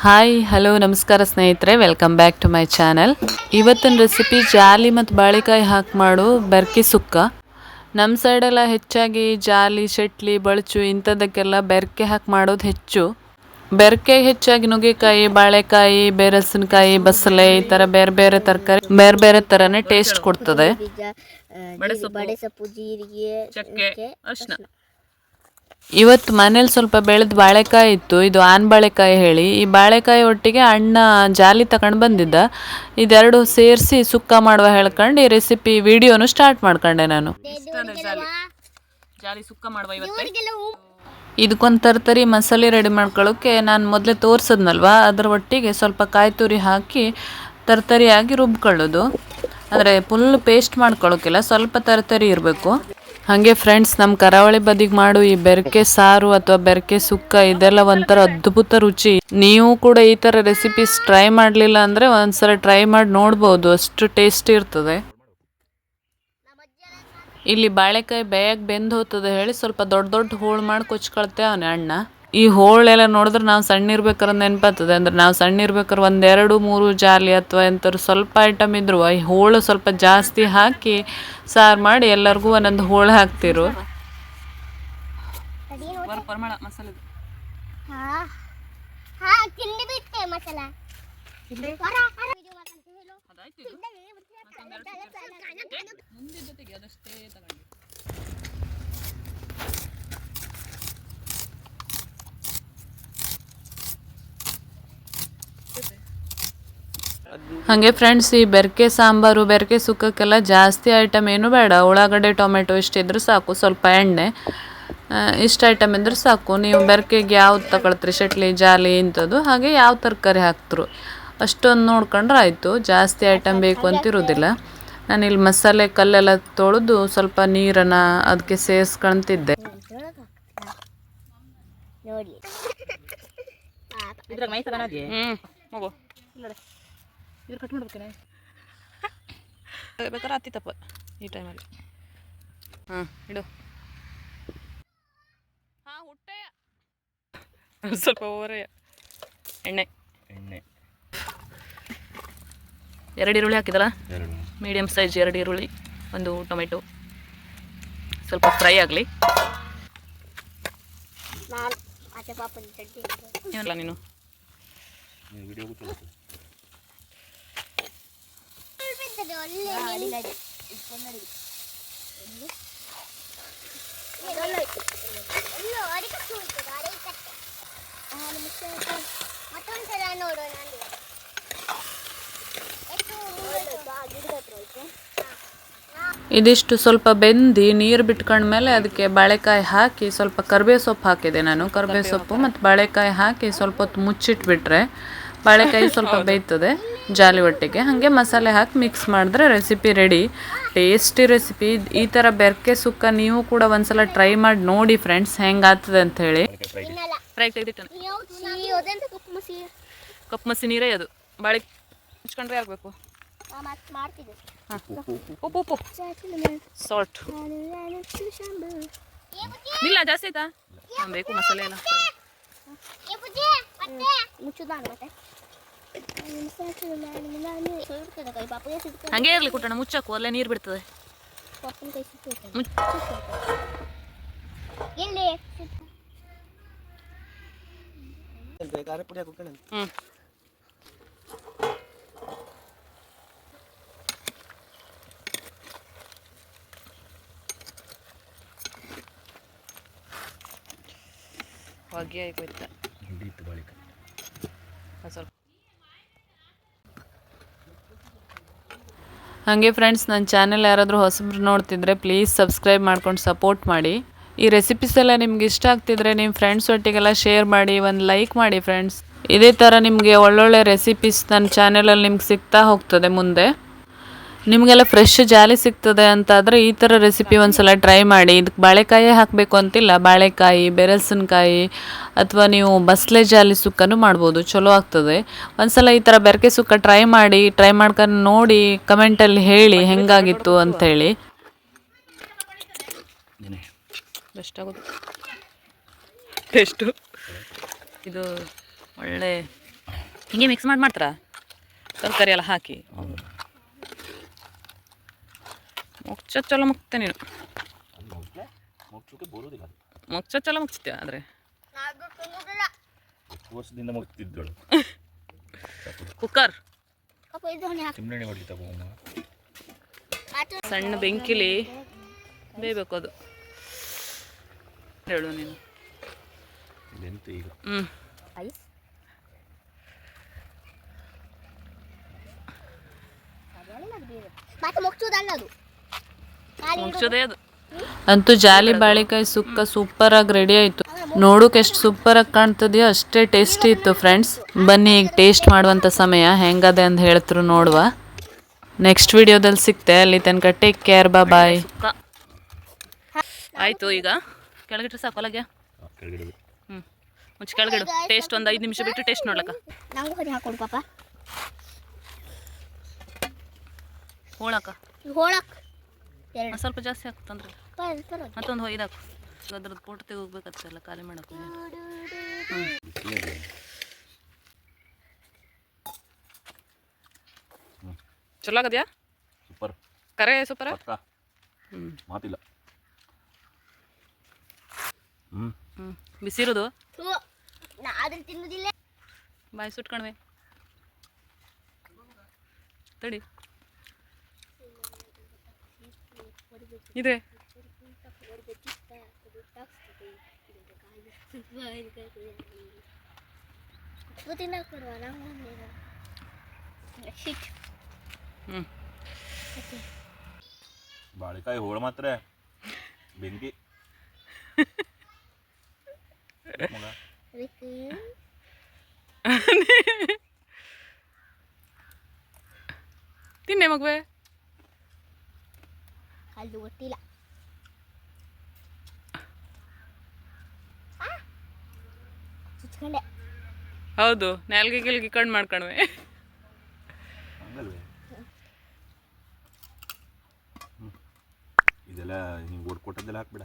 Hi hello ನಮಸ್ಕಾರ ಸ್ನೇಹಿತರೆ, welcome back to my channel. ಇವತ್ತಿನ ರೆಸಿಪಿ ಜಾಲಿ ಮತ್ತು ಬಾಳೆಕಾಯಿ ಹಾಕಿ ಮಾಡು ಬೆರ್ಕೆ ಸುಕ್ಕ. ನಮ್ಮ ಸೈಡೆಲ್ಲ ಹೆಚ್ಚಾಗಿ ಜಾಲಿ, ಶೆಟ್ಲಿ, ಬಳಚು ಇಂಥದಕ್ಕೆಲ್ಲ ಬೆರ್ಕೆ ಹಾಕಿ ಮಾಡೋದು ಹೆಚ್ಚು. ಬೆರ್ಕೆ ಹೆಚ್ಚಾಗಿ ನುಗ್ಗೆಕಾಯಿ, ಬಾಳೆಕಾಯಿ, ಬೇರಸಿನಕಾಯಿ, ಬಸಳೆ ಈ ಥರ ಬೇರೆ ಬೇರೆ ತರಕಾರಿ ಬೇರೆ ಬೇರೆ ಥರನೇ ಟೇಸ್ಟ್ ಕೊಡ್ತದೆ. ಇವತ್ತು ಮನೇಲಿ ಸ್ವಲ್ಪ ಬೆಳೆದ ಬಾಳೆಕಾಯಿ ಇತ್ತು. ಇದು ಆನ್ ಬಾಳೆಕಾಯಿ ಹೇಳಿ. ಈ ಬಾಳೆಕಾಯಿ ಒಟ್ಟಿಗೆ ಅಣ್ಣ ಜಾಲಿ ತಗೊಂಡು ಬಂದಿದ್ದ. ಇದೆರಡು ಸೇರಿಸಿ ಸುಕ್ಕ ಮಾಡುವ ಹೇಳ್ಕೊಂಡು ಈ ರೆಸಿಪಿ ವಿಡಿಯೋನು ಸ್ಟಾರ್ಟ್ ಮಾಡ್ಕೊಂಡೆ ನಾನು. ಜಾಲಿ ಸುಕ್ಕ ಮಾಡುವ ಇದಕ್ಕೊಂದು ತರತರಿ ಮಸಾಲೆ ರೆಡಿ ಮಾಡ್ಕೊಳ್ಳೋಕೆ ನಾನು ಮೊದಲೇ ತೋರಿಸಿದ್ನಲ್ವ, ಅದರ ಒಟ್ಟಿಗೆ ಸ್ವಲ್ಪ ಕಾಯಿ ತುರಿ ಹಾಕಿ ತರತರಿಯಾಗಿ ರುಬ್ಕೊಳ್ಳೋದು. ಅಂದರೆ ಫುಲ್ ಪೇಸ್ಟ್ ಮಾಡ್ಕೊಳ್ಳೋಕ್ಕಿಲ್ಲ, ಸ್ವಲ್ಪ ತರತರಿ ಇರಬೇಕು. ಹಾಗೆ ಫ್ರೆಂಡ್ಸ್, ನಮ್ಮ ಕರಾವಳಿ ಬದಿಗೆ ಮಾಡು ಈ ಬೆರಕೆ ಸಾರು ಅಥವಾ ಬೆರಕೆ ಸುಕ್ಕ ಇದೆಲ್ಲ ಒಂಥರ ಅದ್ಭುತ ರುಚಿ. ನೀವು ಕೂಡ ಈ ಥರ ರೆಸಿಪೀಸ್ ಟ್ರೈ ಮಾಡಲಿಲ್ಲ ಅಂದರೆ ಒಂದ್ಸಲ ಟ್ರೈ ಮಾಡಿ ನೋಡ್ಬೋದು, ಅಷ್ಟು ಟೇಸ್ಟಿ ಇರ್ತದೆ. ಇಲ್ಲಿ ಬಾಳೆಕಾಯಿ ಬೇಗ ಬೆಂದು ಹೋಗ್ತದೆ ಹೇಳಿ ಸ್ವಲ್ಪ ದೊಡ್ಡ ದೊಡ್ಡ ಹೋಳು ಮಾಡಿ ಕೊಚ್ಕೊಳ್ತೇವೆ ಅವನೇ ಅಣ್ಣ. ಈ ಹೋಳೆಲ್ಲ ನೋಡಿದ್ರೆ ನಾವು ಸಣ್ಣ ಇರ್ಬೇಕಾದ್ರೆ ನೆನಪಾಗ್ತದೆ. ಅಂದ್ರೆ ನಾವು ಸಣ್ಣ ಇರ್ಬೇಕಾದ್ರೆ 1, 2, 3 ಜಾಲಿ ಅಥವಾ ಎಂಥವ್ರು ಸ್ವಲ್ಪ ಐಟಮ್ ಇದ್ರು ಈ ಹೋಳು ಸ್ವಲ್ಪ ಜಾಸ್ತಿ ಹಾಕಿ ಸಾರು ಮಾಡಿ ಎಲ್ಲರಿಗೂ ಒಂದೊಂದು ಹೋಳು ಹಾಕ್ತಿರು. ಹಾಗೆ ಫ್ರೆಂಡ್ಸ್, ಈ ಬೆರಕೆ ಸಾಂಬಾರು, ಬೆರಕೆ ಸುಕ್ಕಕ್ಕೆಲ್ಲ ಜಾಸ್ತಿ ಐಟಮ್ ಏನು ಬೇಡ. ಉಳ್ಳಾಗಡ್ಡೆ, ಟೊಮೆಟೊ ಇಷ್ಟಿದ್ರೆ ಸಾಕು, ಸ್ವಲ್ಪ ಎಣ್ಣೆ, ಇಷ್ಟು ಐಟಮ್ ಇದ್ರೆ ಸಾಕು. ನೀವು ಬೆರಕೆಗೆ ಯಾವ್ದು ತಗೊಳ್ತೀರಿ, ಶೆಟ್ಲಿ, ಜಾಲಿ ಇಂಥದ್ದು, ಹಾಗೆ ಯಾವ ತರಕಾರಿ ಹಾಕ್ತರು ಅಷ್ಟೊಂದು ನೋಡ್ಕೊಂಡ್ರೆ ಆಯಿತು. ಜಾಸ್ತಿ ಐಟಮ್ ಬೇಕು ಅಂತಿರೋದಿಲ್ಲ. ನಾನಿಲ್ಲಿ ಮಸಾಲೆ ಕಲ್ಲೆಲ್ಲ ತೊಳೆದು ಸ್ವಲ್ಪ ನೀರನ್ನು ಅದಕ್ಕೆ ಸೇರಿಸ್ಕೊಳ್ತಿದ್ದೆ. ಕಟ್ ಮಾಡ್ಬೇಕೇನೆ ಬೇಕಾದ್ರೆ ಹತ್ತಿತ್ತಪ್ಪ ಈ ಟೈಮಲ್ಲಿ. ಇಡು. ಹುಟ್ಟೆಯ ಸ್ವಲ್ಪ ಓವರೆಯ ಎಣ್ಣೆ 2 ಈರುಳ್ಳಿ ಹಾಕಿದಲ್ಲ, ಮೀಡಿಯಮ್ ಸೈಜ್ 2 ಈರುಳ್ಳಿ, 1 ಟೊಮೆಟೊ, ಸ್ವಲ್ಪ ಫ್ರೈ ಆಗಲಿ. ಏನಿಲ್ಲ ನೀನು ಇದಿಷ್ಟು ಸ್ವಲ್ಪ ಬೆಂದು ನೀರು ಬಿಟ್ಕೊಂಡ್ಮೇಲೆ ಅದಕ್ಕೆ ಬಾಳೆಕಾಯಿ ಹಾಕಿ ಸ್ವಲ್ಪ ಕರಿಬೇವು ಸೊಪ್ಪು ಹಾಕಿದೆ ನಾನು. ಕರಿಬೇವು ಸೊಪ್ಪು ಮತ್ತು ಬಾಳೆಕಾಯಿ ಹಾಕಿ ಸ್ವಲ್ಪ ಹೊತ್ತು ಮುಚ್ಚಿಟ್ಬಿಟ್ರೆ ಬಾಳೆಕಾಯಿ ಸ್ವಲ್ಪ ಬೇಯ್ತದೆ ಜಾಲಿ ಒಟ್ಟಿಗೆ. ಹಾಗೆ ಮಸಾಲೆ ಹಾಕಿ ಮಿಕ್ಸ್ ಮಾಡಿದ್ರೆ ರೆಸಿಪಿ ರೆಡಿ. Tasty recipe. ಈ ಥರ ಬೆರಕೆ ಸುಕ್ಕ ನೀವು ಕೂಡ ಒಂದ್ಸಲ ಟ್ರೈ ಮಾಡಿ ನೋಡಿ ಫ್ರೆಂಡ್ಸ್, ಹೆಂಗಾಗ್ತದೆ ಅಂತ ಹೇಳಿ. ಫ್ರೈ ತೆಗೆದಿಟ್ಟು ಕಪ್ಪು ಮಸಿ ನೀರೇ ಅದು. ಬಾಳೆ ಮುಚ್ಕೊಂಡ್ರೆ ಆಗಬೇಕು. ಉಪ್ಪು ಸಾಲ್ಟ್ ಇಲ್ಲ, ಜಾಸ್ತಿ ಆಯ್ತಾ ಬೇಕು ಮಸಾಲೆ ಎಲ್ಲ. ಹಂಗೆ ಇರ್ಲಿ ಕುಟ್ಟಣ, ಮುಚ್ಚಾಕು, ಅಲ್ಲೇ ನೀರು ಬಿಡ್ತದೆ. ಹೊಗೆ ಆಯ್ತು ಸ್ವಲ್ಪ. ಹಾಗೆ ಫ್ರೆಂಡ್ಸ್, ನನ್ನ ಚಾನೆಲ್ ಯಾರಾದರೂ ಹೊಸಬ್ರು ನೋಡ್ತಿದ್ರೆ ಪ್ಲೀಸ್ ಸಬ್ಸ್ಕ್ರೈಬ್ ಮಾಡ್ಕೊಂಡು ಸಪೋರ್ಟ್ ಮಾಡಿ. ಈ ರೆಸಿಪೀಸ್ ಎಲ್ಲ ನಿಮ್ಗೆ ಇಷ್ಟ ಆಗ್ತಿದ್ರೆ ನಿಮ್ಮ ಫ್ರೆಂಡ್ಸ್ ಒಟ್ಟಿಗೆಲ್ಲ ಶೇರ್ ಮಾಡಿ, ಒಂದು ಲೈಕ್ ಮಾಡಿ ಫ್ರೆಂಡ್ಸ್. ಇದೇ ಥರ ನಿಮಗೆ ಒಳ್ಳೊಳ್ಳೆ ರೆಸಿಪೀಸ್ ನನ್ನ ಚಾನೆಲಲ್ಲಿ ನಿಮ್ಗೆ ಸಿಗ್ತಾ ಹೋಗ್ತದೆ ಮುಂದೆ. ನಿಮಗೆಲ್ಲ ಫ್ರೆಶ್ ಜಾಲಿ ಸಿಗ್ತದೆ ಅಂತಾದರೆ ಈ ಥರ ರೆಸಿಪಿ ಒಂದ್ಸಲ ಟ್ರೈ ಮಾಡಿ. ಇದಕ್ಕೆ ಬಾಳೆಕಾಯಿ ಹಾಕಬೇಕು ಅಂತಿಲ್ಲ, ಬಾಳೆಕಾಯಿ, ಬೆರಸಿನಕಾಯಿ ಅಥವಾ ನೀವು ಬಸಳೆ ಜಾಲಿ ಸುಕ್ಕನೂ ಮಾಡ್ಬೋದು, ಚಲೋ ಆಗ್ತದೆ. ಒಂದ್ಸಲ ಈ ಥರ ಬೆರಕೆ ಸುಕ್ಕ ಟ್ರೈ ಮಾಡಿ, ಟ್ರೈ ಮಾಡ್ಕೊಂಡು ನೋಡಿ ಕಮೆಂಟಲ್ಲಿ ಹೇಳಿ ಹೆಂಗಾಗಿತ್ತು ಅಂಥೇಳಿ. ಬೆಸ್ಟ್ ಆಗೋದು ಟೇಸ್ಟು. ಇದು ಒಳ್ಳೆ ಹಿಂಗೆ ಮಿಕ್ಸ್ ಮಾಡ್ತಾರಾ ತರಕಾರಿ ಎಲ್ಲ ಹಾಕಿ. ಚಲೋ ಮುಗ್ತೆ ನೀನು, ಚಲೋ ಮುಗ್ತೀಯ. ಆದರೆ ಕುಕ್ಕರ್ ಸಣ್ಣ ಬೆಂಕಿಲಿ ಬೇಯಬೇಕು ಅದು. ಹೇಳು ನೀನು. ಮುಗ್ಸೋದೇ ಅದು. ಅಂತೂ ಜಾಲಿ ಬಾಳೆಕಾಯಿ ಸುಕ್ಕ ಸೂಪರಾಗಿ ರೆಡಿ ಆಯಿತು. ನೋಡೋಕೆ ಎಷ್ಟು ಸೂಪರಾಗಿ ಕಾಣ್ತದೆಯೋ ಅಷ್ಟೇ ಟೇಸ್ಟಿ ಇತ್ತು ಫ್ರೆಂಡ್ಸ್. ಬನ್ನಿ ಈಗ ಟೇಸ್ಟ್ ಮಾಡುವಂಥ ಸಮಯ, ಹೆಂಗದೆ ಅಂತ ಹೇಳ್ತರು ನೋಡುವ. ನೆಕ್ಸ್ಟ್ ವಿಡಿಯೋದಲ್ಲಿ ಸಿಗ್ತೆ, ಅಲ್ಲಿ ತನಕ ಟೇಕ್ ಕೇರ್, ಬಾಯ್. ಆಯಿತು, ಈಗ ಕೆಳಗಿಟ್ರೆ ಸಾಕು ಅಲ್ಲಗೆ. ಮುಂಚೆ ಕೆಳಗಿಡು, ಟೇಸ್ಟ್ ಒಂದು 5 ನಿಮಿಷ ಬಿಟ್ಟು ಟೇಸ್ಟ್ ನೋಡ್ಲಕ್ಕ. ಹೋಳಕ್ಕ ಸ್ವಲ್ಪ ಜಾಸ್ತಿ ಹಾಕ್ತಂದ್ರೆ ಮತ್ತೊಂದು ಇದಾಕು. ಅದ್ರದ್ದು ಫೋಟೋ ತೆಗೋಗ್ಬೇಕಲ್ಲ, ಖಾಲಿ ಮಾಡಕ್ಕೆ. ಚಲೋ ಆಗದ್ಯಾ? ಸೂಪರ್, ಕರೆ ಸೂಪರ್. ಮಾತಿಲ್ಲ. ಬಿಸಿರುದು ಬಾಯಿ ಸುಟ್ಕಣ್ವೆ ತಡಿ. ಇದೆ ಬಾಳೆಕಾಯಿ ಹೋಳ ಮಾತ್ರ ಬೆಂಕಿ. ತಿನ್ನೆ ಮಗುವೆ. ಅದು ಗೊತ್ತಿಲ್ಲ. ಹೌದು, ನಾಲ್ಗೆ ಗಿಲ್ಗೆ ಕಣ್ಣು ಮಾಡ್ಕೊಂಡ್ವೆ. ಇದೆಲ್ಲ ಹಿಂಗೆ ಓಡ್ಕೊಟ್ಟದ್ದೆಲ್ಲ ಹಾಕ್ಬಿಡ.